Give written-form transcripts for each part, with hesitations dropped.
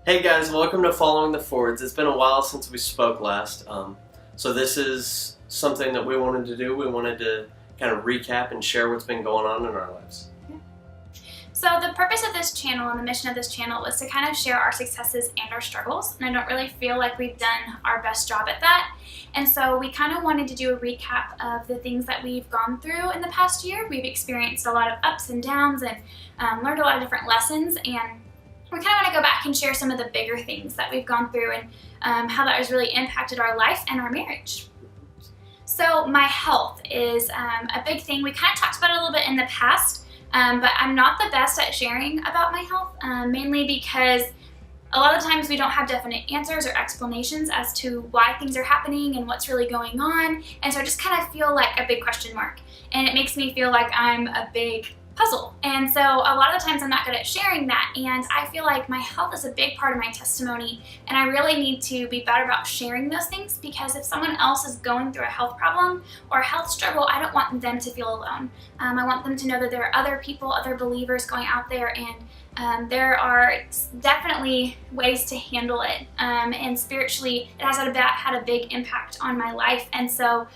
Hey guys, welcome to Following the Fords. It's been a while since we spoke last. So this is something that we wanted to do. We wanted to kind of recap and share what's been going on in our lives. So the purpose of this channel and the mission of this channel was to kind of share our successes and our struggles, and I don't really feel like we've done our best job at that. And so we kind of wanted to do a recap of the things that we've gone through in the past year. We've experienced a lot of ups and downs and learned a lot of different lessons, and we kind of want to go back and share some of the bigger things that we've gone through and how that has really impacted our life and our marriage. So my health is a big thing. We kind of talked about it a little bit in the past, but I'm not the best at sharing about my health, mainly because a lot of times we don't have definite answers or explanations as to why things are happening and what's really going on. And so I just kind of feel like a big question mark. And it makes me feel like I'm a big puzzle. And so a lot of the times I'm not good at sharing that, and I feel like my health is a big part of my testimony, and I really need to be better about sharing those things, because if someone else is going through a health problem or a health struggle, I don't want them to feel alone. I want them to know that there are other people, other believers going out there, and there are definitely ways to handle it, and spiritually it has had a big impact on my life, and so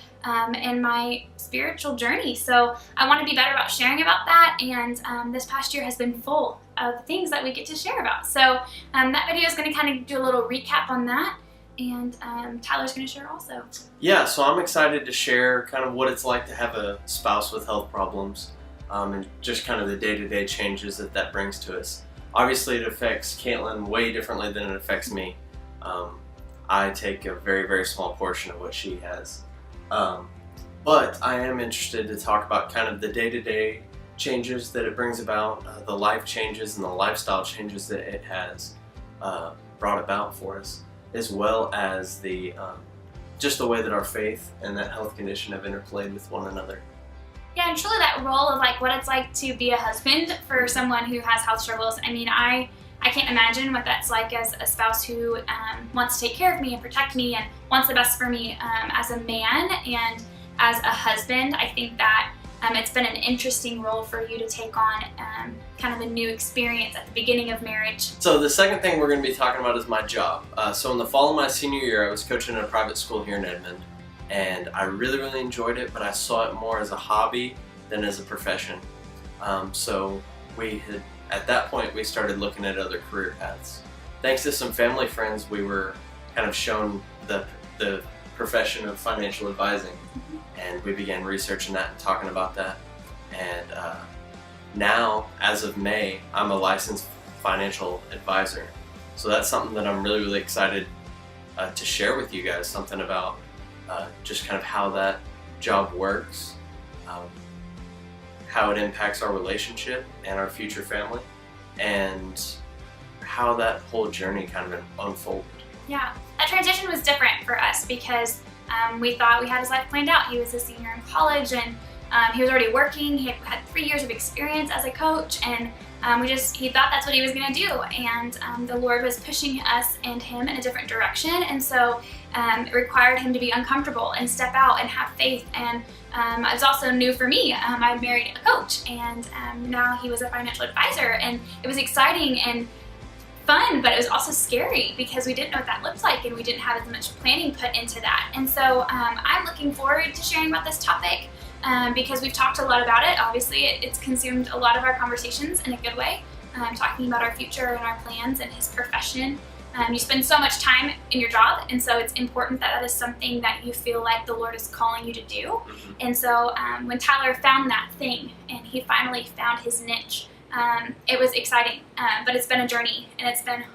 in my spiritual journey. So I want to be better about sharing about that, and this past year has been full of things that we get to share about. So that video is going to kind of do a little recap on that, and Tyler's going to share also. Yeah, so I'm excited to share kind of what it's like to have a spouse with health problems, and just kind of the day-to-day changes that brings to us. Obviously it affects Caitlin way differently than it affects me. I take a very, very small portion of what she has. But I am interested to talk about kind of the day-to-day changes that it brings about, the life changes and the lifestyle changes that it has brought about for us, as well as the just the way that our faith and that health condition have interplayed with one another. Yeah, and truly that role of like what it's like to be a husband for someone who has health struggles. I mean, I can't imagine what that's like as a spouse who wants to take care of me and protect me and wants the best for me as a man and as a husband. I think that it's been an interesting role for you to take on, kind of a new experience at the beginning of marriage. So the second thing we're going to be talking about is my job. So in the fall of my senior year, I was coaching at a private school here in Edmond, and I really, really enjoyed it, but I saw it more as a hobby than as a profession. So at that point, we started looking at other career paths. Thanks to some family friends, we were kind of shown the profession of financial advising, and we began researching that and talking about that. And now, as of May, I'm a licensed financial advisor. So that's something that I'm really, really excited to share with you guys, something about just kind of how that job works, how it impacts our relationship and our future family, and how that whole journey kind of unfolded. Yeah, that transition was different for us because we thought we had his life planned out. He was a senior in college, and he was already working. He had 3 years of experience as a coach, and he thought that's what he was going to do. And the Lord was pushing us and him in a different direction, and so it required him to be uncomfortable and step out and have faith. And it was also new for me. I married a coach, and now he was a financial advisor, and it was exciting and fun, but it was also scary because we didn't know what that looked like, and we didn't have as much planning put into that. And so I'm looking forward to sharing about this topic because we've talked a lot about it. Obviously, it's consumed a lot of our conversations in a good way, talking about our future and our plans and his profession. You spend so much time in your job, and so it's important that is something that you feel like the Lord is calling you to do. And so when Tyler found that thing and he finally found his niche, it was exciting, but it's been a journey, and it's been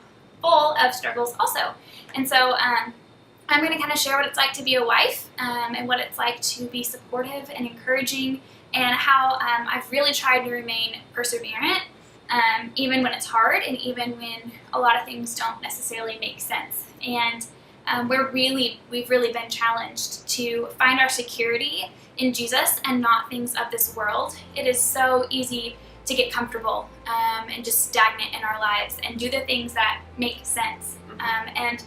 full of struggles also. And so I'm going to kind of share what it's like to be a wife, and what it's like to be supportive and encouraging, and how I've really tried to remain perseverant, even when it's hard and even when a lot of things don't necessarily make sense. And we've really been challenged to find our security in Jesus and not things of this world. It is so easy to get comfortable and just stagnant in our lives and do the things that make sense. And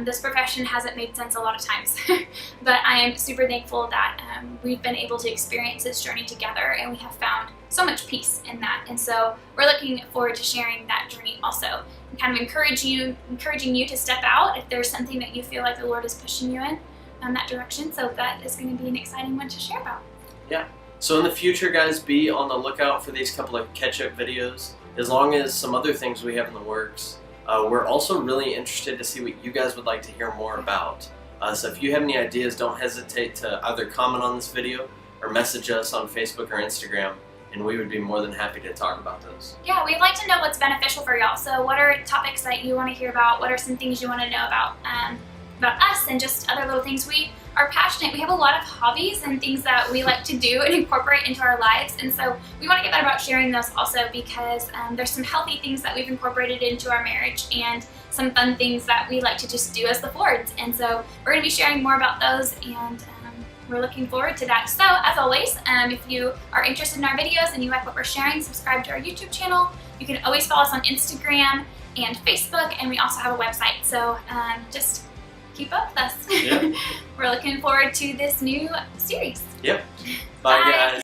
this profession hasn't made sense a lot of times. But I am super thankful that we've been able to experience this journey together, and we have found so much peace in that. And so we're looking forward to sharing that journey also, and kind of encouraging you to step out if there's something that you feel like the Lord is pushing you in that direction. So that is going to be an exciting one to share about. Yeah. So in the future, guys, be on the lookout for these couple of catch-up videos, as long as some other things we have in the works. We're also really interested to see what you guys would like to hear more about. So if you have any ideas, don't hesitate to either comment on this video or message us on Facebook or Instagram, and we would be more than happy to talk about those. Yeah, we'd like to know what's beneficial for y'all. So what are topics that you want to hear about? What are some things you want to know about us, and just other little things? We are passionate. We have a lot of hobbies and things that we like to do and incorporate into our lives, and so we want to get better about sharing those also, because there's some healthy things that we've incorporated into our marriage and some fun things that we like to just do as the Fords. And so we're going to be sharing more about those, and we're looking forward to that. So as always, if you are interested in our videos and you like what we're sharing, subscribe to our YouTube channel. You can always follow us on Instagram and Facebook, and we also have a website. So just keep up with us. Yep. We're looking forward to this new series. Yep. Bye, guys.